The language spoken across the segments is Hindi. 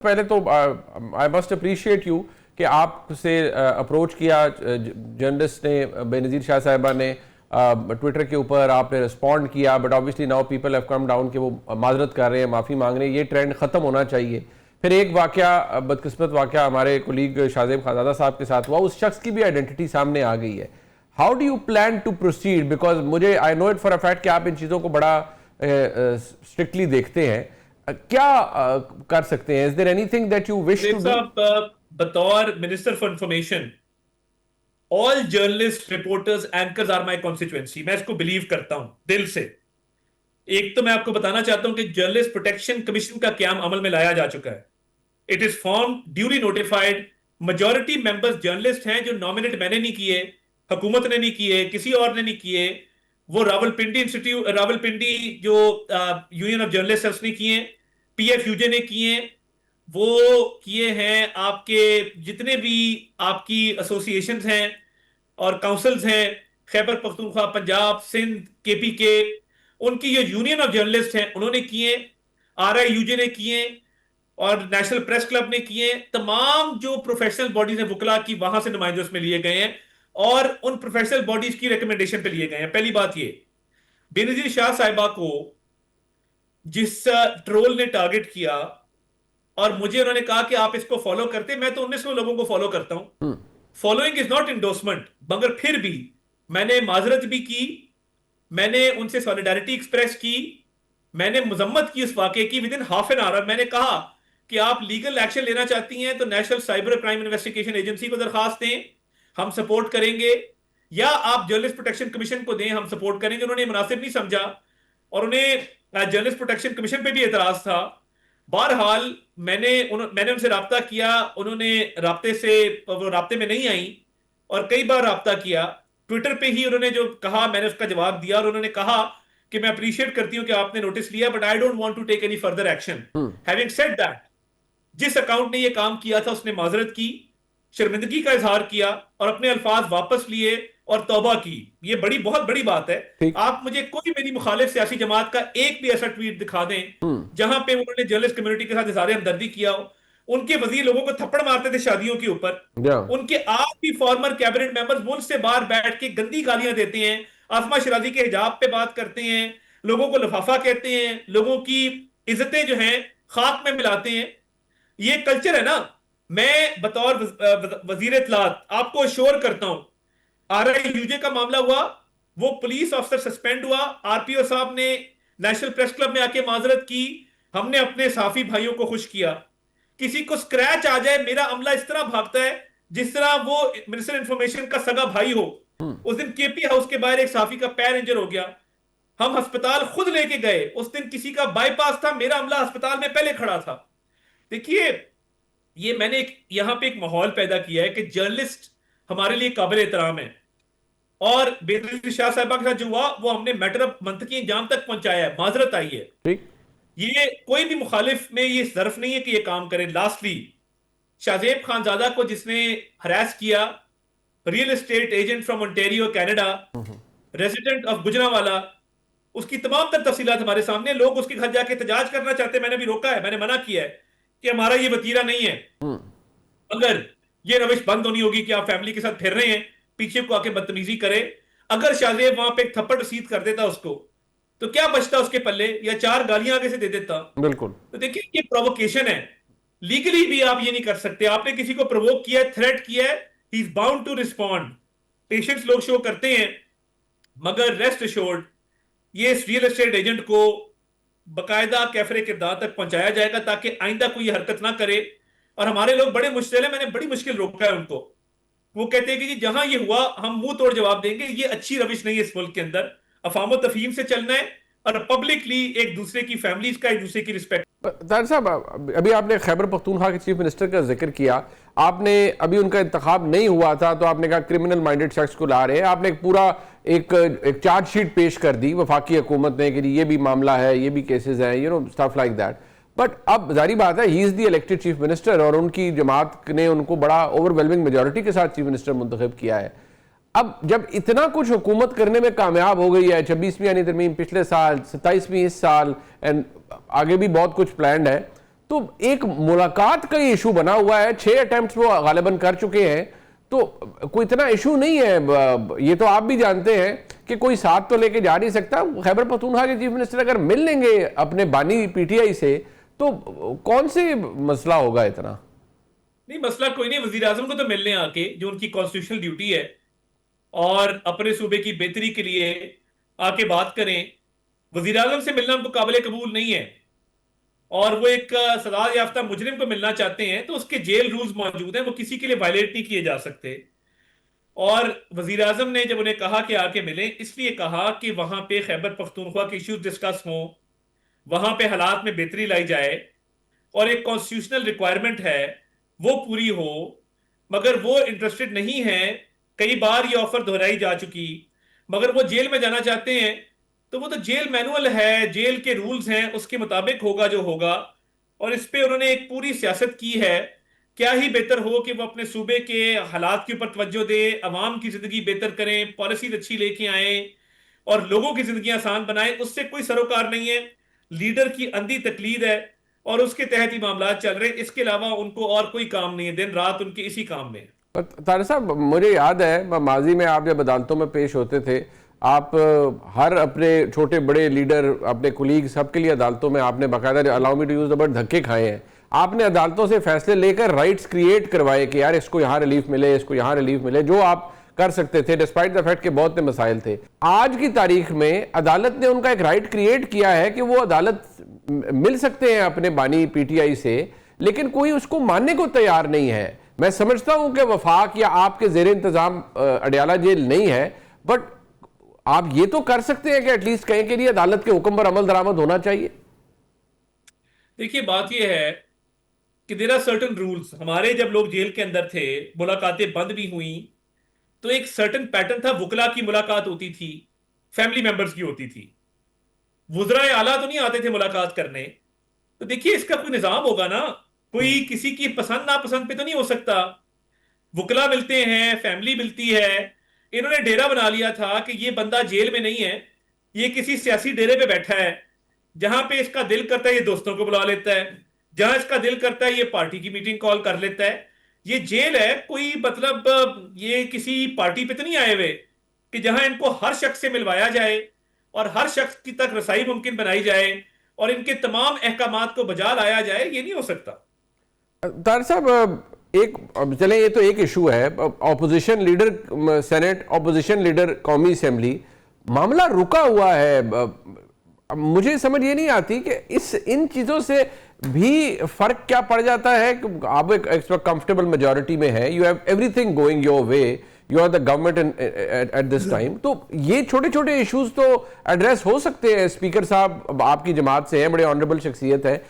पहले तो आई मस्ट अप्रिशिएट यू कि आपसे अप्रोच किया जर्नलिस्ट ने, बेनज़ीर शाह साहिबा ने ट्विटर के ऊपर, आपने रिस्पॉन्ड किया, but obviously now people have come down कि वो माजरत कर रहे हैं, माफ़ी मांग रहे हैं, ये ट्रेंड ख़त्म होना चाहिए। फिर एक वाक़या, बदकिस्मत वाक़या हमारे कोलीग शाहज़ेब खानज़ादा साहब के साथ हुआ, उस शख्स की भी आइडेंटिटी सामने आ गई है। How do you plan to proceed? Because मुझे I know it for a fact कि आप इन चीज़ों को बड़ा स्ट्रिक्टली देखते हैं। क्या कर सकते हैं? Is there anything that you wish to do? बतौर minister for information, all journalist, reporters, anchors are my constituency. मैं इसको बिलीव करता हूं दिल से। एक तो मैं आपको बताना चाहता हूं कि जर्नलिस्ट प्रोटेक्शन कमीशन का क्याम अमल में लाया जा चुका है। It is form, duly notified. Majority members journalist हैं, जो नॉमिनेट मैंने नहीं किए, हुकूमत ने नहीं किए, किसी और ने नहीं किए। वो रावलपिंडी इंस्टीट्यूट, रावलपिंडी जो यूनियन ऑफ जर्नलिस्ट है उसने किए, PFUJ ने किए, वो किए हैं। आपके जितने भी आपकी एसोसिएशंस हैं और काउंसिल्स हैं, खैबर पख्तूनख्वा, पंजाब, सिंध, KPK, उनकी जो यूनियन ऑफ जर्नलिस्ट हैं उन्होंने किए, RIUJ ने किए और नेशनल प्रेस क्लब ने किए। तमाम जो प्रोफेशनल बॉडीज हैं वुकला की, वहां से नुमाइंदे उसमें लिए गए हैं और उन प्रोफेशनल बॉडीज की रिकमेंडेशन पे लिए गए हैं। पहली बात ये, बेनजीर शाह साहिबा को जिस ट्रोल ने टारगेट किया और मुझे उन्होंने कहा कि आप इसको फॉलो करते, मैं तो 1900 लोगों को फॉलो करता हूं। फॉलोइंग इज नॉट इंडोर्समेंट, मगर फिर भी मैंने माजरत भी की, मैंने उनसे सॉलिडारिटी एक्सप्रेस की, मैंने मजम्मत की इस वाकये की। With in half an hour मैंने कहा कि आप लीगल एक्शन लेना चाहती हैं तो national cyber crime investigation agency को दरखास्त दें, हम सपोर्ट करेंगे, या आप जर्नलिस्ट प्रोटेक्शन कमीशन को दें, हम सपोर्ट करेंगे। उन्होंने मुनासिब नहीं समझा और उन्हें जर्नलिस्ट प्रोटेक्शन कमीशन पे भी एतराज था। बहरहाल मैंने उनसे राब्ता किया, उन्होंने राब्ते में नहीं आई और कई बार राब्ता किया। ट्विटर पे ही उन्होंने जो कहा मैंने उसका जवाब दिया और उन्होंने कहा कि मैं अप्रिशिएट करती हूं कि आपने नोटिस लिया, but I don't want to take any further action. Having said that, जिस अकाउंट ने ये काम किया था उसने माजरत की, शर्मिंदगी का इजहार किया और अपने अल्फाज वापस लिए और तौबा की। ये बहुत बड़ी बात है। आप मुझे कोई मेरी मुखालिफ सियासी जमात का एक भी ऐसा ट्वीट दिखा दें जहां पे उन्होंने जर्नलिस्ट कम्युनिटी के साथ इजहार हमदर्दी किया हो। उनके वजीर लोगों को थप्पड़ मारते थे शादियों के ऊपर। उनके आप भी फॉर्मर कैबिनेट मेंबर्स मुल्क से बाहर बैठ के गंदी गालियां देते हैं, आसमा शराजी के हिजाब पे बात करते हैं, लोगों को लिफाफा कहते हैं, लोगों की इज्जतें जो हैं खाक में मिलाते हैं। ये कल्चर है ना। मैं बतौर वजीर इत्तलात आपको श्योर करता हूं, RIUJ का मामला हुआ, वो पुलिस ऑफिसर सस्पेंड हुआ, RPO साहब ने नेशनल प्रेस क्लब में आके माजरत की, हमने अपने साफी भाइयों को खुश किया। किसी को स्क्रैच आ जाए, मेरा अमला इस तरह भागता है जिस तरह वो मिनिस्टर इंफॉर्मेशन का सगा भाई हो। उस दिन KP हाउस के बाहर एक साफी का पैर इंजर हो गया, हम अस्पताल खुद लेके गए। उस दिन किसी का बाईपास था, मेरा अमला अस्पताल में पहले खड़ा था। देखिए, ये मैंने यहां पे एक माहौल पैदा किया है कि जर्नलिस्ट हमारे लिए काबिल एहतराम है और बेनजीर शाह साहिबा के साथ जो हुआ वो हमने मैटर ऑफ मंथ की इंजाम तक पहुंचाया है, माजरत आई है। ये कोई भी मुखालिफ में ये जरफ नहीं है कि ये काम करें। लास्टली, शाहजेब खानजादा को जिसने हरास किया, real estate agent from Ontario Canada, resident of Gujranwala, उसकी तमाम तर तफसीलात हमारे सामने। लोग उसके घर जाके एहतजाज करना चाहते हैं, मैंने भी रोका है, मैंने मना किया है कि हमारा ये वतीरा नहीं है। अगर ये रविश बंद होनी होगी कि आप फैमिली के साथ फिर रहे हैं, पीछे को आके बदतमीजी करे। अगर शाहजेब वहां पे एक थप्पड़ रसीद कर देता उसको, तो क्या बचता उसके पल्ले, या 4 गालियां आगे से दे देता। बिल्कुल। तो देखिए, ये प्रोवोकेशन है। लीगली भी आप ये नहीं कर सकते। आपने किसी को प्रोवोक किया है, थ्रेट किया है, he is bound to respond. Patience लोग शो करते हैं, मगर रेस्ट एश्योर्ड ये रियल एस्टेट एजेंट को बकायदा कैफरे किरदार तक पहुंचाया जाएगा ताकि आइंदा कोई हरकत ना करे। और हमारे लोग बड़े मुश्किल है, मैंने बड़ी मुश्किल रोका है उनको। वो कहते हैं कि जहां ये हुआ हम मुंह तोड़ जवाब देंगे। ये अच्छी रविश नहीं है इस मुल्क के अंदर। अफाम तफहीम से चलना है और पब्लिकली एक दूसरे की फैमिलीज का, एक दूसरे की रिस्पेक्ट। ताहिर साहब, अभी आपने खैबर पख्तूनख्वा के चीफ मिनिस्टर का जिक्र किया। आपने अभी उनका इंतखाब नहीं हुआ था तो आपने कहा क्रिमिनल माइंडेड शख्स को ला रहे हैं। आपने एक पूरा एक चार्जशीट पेश कर दी वफाकी हुकूमत ने कि ये भी मामला है, ये भी केसेस हैं, स्टफ लाइक दैट। बट अब जारी बात है, he is the elected chief minister और उनकी जमात ने उनको बड़ा ओवरवेलमिंग मेजॉरिटी के साथ चीफ मिनिस्टर मुंतखब किया है। अब जब इतना कुछ हुकूमत करने में कामयाब हो गई है, 26वीं यानी तरमीम पिछले साल, 27वीं इस साल, एंड आगे भी बहुत कुछ प्लान्ड है, तो एक मुलाकात का इशू बना हुआ है, 6 अटेम्प्ट्स वो गालिबन कर चुके हैं, तो कोई इतना इशू नहीं है। ये तो आप भी जानते हैं कि कोई साथ तो लेके जा नहीं सकता। खैबर पख्तूनख्वा के चीफ मिनिस्टर अगर मिल लेंगे अपने बानी पीटीआई से तो कौन से मसला होगा इतना। नहीं, मसला कोई नहीं, वजीर आजम को तो मिलने आके, जो उनकी कॉन्स्टिट्यूशनल ड्यूटी है, और अपने सूबे की बेहतरी के लिए आके बात करें। वजीर आजम से मिलना उनको काबिल कबूल नहीं है, और वो एक सजा याफ्ता मुजरिम को मिलना चाहते हैं, तो उसके जेल रूल्स मौजूद हैं, वो किसी के लिए वायलेट नहीं किए जा सकते। और वजीर आजम ने जब उन्हें कहा कि आके मिलें, इसलिए कहा कि वहां पे खैबर पख्तूनख्वा के इश्यूज डिस्कस हों, वहां पे हालात में बेहतरी लाई जाए, और एक कॉन्स्टिट्यूशनल रिक्वायरमेंट है वो पूरी हो। मगर वो इंटरेस्टेड नहीं है। कई बार ये ऑफर दोहराई जा चुकी, मगर वो जेल में जाना चाहते हैं, तो वो तो जेल मैनुअल है, जेल के रूल्स हैं, उसके मुताबिक होगा जो होगा। और इस पे उन्होंने एक पूरी सियासत की है। क्या ही बेहतर हो कि वो अपने सूबे के हालात के ऊपर तवज्जो दे, अवाम की जिंदगी बेहतर करें, पॉलिसीज अच्छी लेके आए, और लोगों की जिंदगी आसान बनाए। उससे कोई सरोकार नहीं है, लीडर की अंधी तकलीद है, और उसके तहत ही मामला चल रहे हैं। इसके अलावा उनको और कोई काम नहीं है, दिन रात उनके इसी काम में। तारिक साहब, मुझे याद है माजी में आप जब अदालतों में पेश होते थे, आप हर अपने छोटे बड़े लीडर, अपने कुलीग, सबके लिए अदालतों में आपने बाकायदा, allow me to use the word, धक्के खाए हैं। आपने अदालतों से फैसले लेकर राइट्स क्रिएट करवाए कि यार इसको यहाँ रिलीफ मिले, इसको यहाँ रिलीफ मिले, जो आप कर सकते थे डिस्पाइट द फैक्ट के बहुत से मसाइल थे। आज की तारीख में अदालत ने उनका एक राइट क्रिएट किया है कि वो अदालत मिल सकते हैं अपने बानी पीटीआई से, लेकिन कोई उसको मानने को तैयार नहीं है। मैं समझता हूं कि वफाक या आपके जेर इंतजाम अडयाला जेल नहीं है, बट आप ये तो कर सकते हैं कि एटलीस्ट कहीं के लिए अदालत के हुक्म पर अमल दरामद होना चाहिए। देखिए, बात यह है कि देयर आर सर्टेन रूल्स। हमारे जब लोग जेल के अंदर थे, मुलाकातें बंद भी हुई, तो एक सर्टेन पैटर्न था। वुकला की मुलाकात होती थी, फैमिली मेंबर्स की होती थी, वुज़राए आला तो नहीं आते थे मुलाकात करने। तो देखिए, इसका कोई निजाम होगा ना। कोई किसी की पसंद नापसंद पे तो नहीं हो सकता। वुकला मिलते हैं, फैमिली मिलती है। इन्होंने डेरा बना लिया था कि ये बंदा जेल में नहीं है, ये किसी सियासी डेरे पे बैठा है। जहां पे इसका दिल करता है ये दोस्तों को बुला लेता है, जहां इसका दिल करता है ये पार्टी की मीटिंग कॉल कर लेता है। ये जेल है, कोई मतलब ये किसी पार्टी पे तो नहीं आए हुए कि जहां इनको हर शख्स से मिलवाया जाए और हर शख्स की तक रसाई मुमकिन बनाई जाए और इनके तमाम अहकामात को बजा लाया जाए। ये नहीं हो सकता। तार साहब, एक चले, ये तो एक इशू है, opposition leader senate, opposition leader कौमी असेंबली, मामला रुका हुआ है। मुझे समझ ये नहीं आती कि इन चीज़ों से भी फर्क क्या पड़ जाता है कि आप एक कंफर्टेबल मेजॉरिटी में है, you have everything going your way, you are the government at this time, तो ये छोटे छोटे इश्यूज तो एड्रेस हो सकते हैं। स्पीकर साहब आपकी जमात से हैं, बड़े ऑनरेबल शख्सियत है,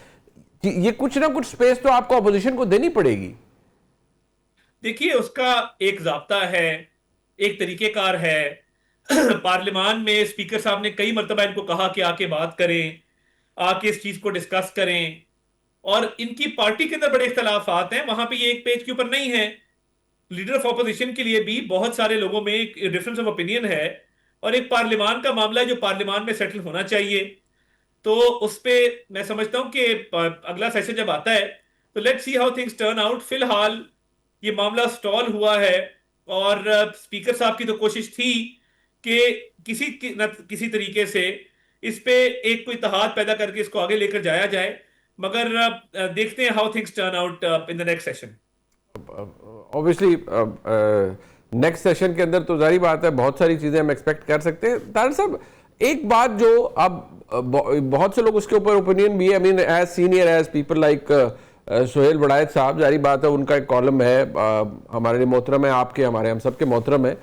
ये कुछ ना कुछ स्पेस तो आपको अपोजिशन को देनी पड़ेगी। देखिए, उसका एक जाब्ता है, एक तरीकेकार है। पार्लियामान में स्पीकर साहब ने कई मरतबा इनको कहा कि आके बात करें, आके इस चीज को डिस्कस करें। और इनकी पार्टी के अंदर बड़े इख्तलाफात हैं, वहां पे ये एक पेज के ऊपर नहीं है। लीडर ऑफ ऑपोजिशन के लिए भी बहुत सारे लोगों में एक डिफरेंस ऑफ ओपिनियन है, और एक पार्लियामान का मामला है जो पार्लियामान में सेटल होना चाहिए। तो उस पे मैं समझता हूं कि अगला सेशन जब आता है तो let's see how things turn out. फिलहाल ये मामला स्टॉल हुआ है, और स्पीकर साहब की तो कोशिश थी कि किसी तरीके से इस पे एक कोई इत्तेहाद पैदा करके इसको आगे लेकर जाया जाए। मगर देखते हैं how things turn out in the next session. Obviously next session के अंदर तो जारी बात है, बहुत सारी चीज़ें हम एक्सपेक्ट कर सकते हैं। तारिक साहब, एक बात जो अब बहुत से लोग उसके ऊपर ओपिनियन भी है, I mean age senior age people like Suhel Badayat साहब, जारी बात है उनका एक कॉलम है, हमारे लिए मोहतरम है, आपके हमारे हम सब के मोहतरम है।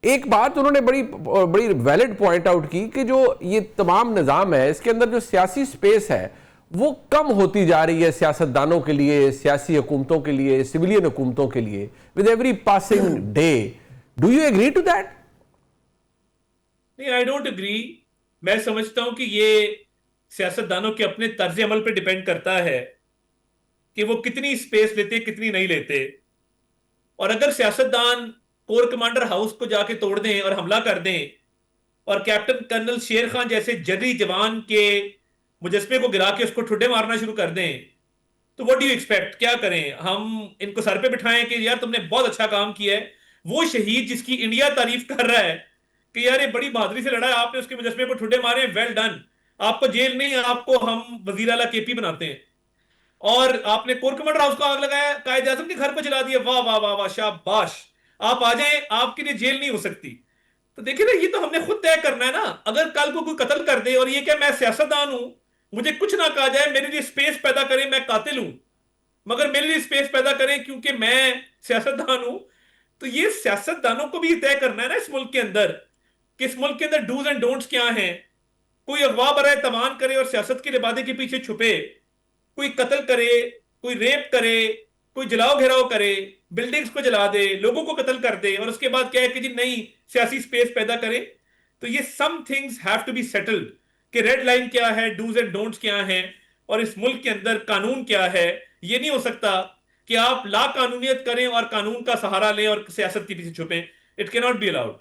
एक बात उन्होंने बड़ी बड़ी वैलिड पॉइंट आउट की कि जो ये तमाम निज़ाम है, इसके अंदर जो सियासी स्पेस है वो कम होती जा रही है सियासतदानों के लिए, सियासी हुकूमतों के लिए, सिविलियन हुकूमतों के लिए, with every passing day. Do you agree to that? नहीं, आई डोंट एग्री। मैं समझता हूं कि ये सियासतदानों के अपने तर्ज अमल पर डिपेंड करता है कि वो कितनी स्पेस लेते, कितनी नहीं लेते। और अगर सियासतदान कोर कमांडर हाउस को जाके तोड़ दें और हमला कर दें, और कैप्टन कर्नल शेर खान जैसे जर्री जवान के मुजस्मे को गिरा के उसको ठुड्डे मारना शुरू कर दें, तो व्हाट डू यू एक्सपेक्ट? क्या करें हम? इनको सर पे बिठाएं कि यार तुमने बहुत अच्छा काम किया है? वो शहीद जिसकी इंडिया तारीफ कर रहा है कि यार ये बड़ी बहादुरी से लड़ा है, आपने उसके मुजस्मे को ठुड्डे मारे, वेल डन, आपको जेल नहीं, आपको हम वजीर आला केपी बनाते हैं। और आपने कोर कमांडर हाउस को आग लगाया, कायद आजम के घर को जला दिया, वाह वाह वाह वाह, शाबाश, आप आ जाएं, आपके लिए जेल नहीं हो सकती। तो देखिए ना, ये तो हमने खुद तय करना है ना। अगर कल को कोई कत्ल कर दे और ये क्या मैं सियासतदान हूं, मुझे कुछ ना कहा जाए, मेरे लिए स्पेस पैदा करें, मैं कातिल हूं, मगर मेरे लिए स्पेस पैदा करें क्योंकि मैं सियासतदान हूं। तो ये सियासतदानों को भी तय करना है ना इस मुल्क के अंदर, कि इस मुल्क के अंदर डूज एंड डोंट्स क्या हैं। कोई अगवा बराए तवान करे और सियासत के लिबादे के पीछे छुपे, कोई कत्ल करे, कोई रेप करे, कोई जलाओ घेराव करे, बिल्डिंग्स को जला दे, लोगों को कत्ल कर दे, और उसके बाद क्या है कि जी नहीं, सियासी स्पेस पैदा करे। तो ये some things have to be settled, कि रेड लाइन क्या है, डूज एंड डोंट्स क्या हैं, और इस मुल्क के अंदर कानून क्या है। ये नहीं हो सकता कि आप ला कानूनियत करें और कानून का सहारा लें और सियासत के पीछे छुपें। It can not be allowed.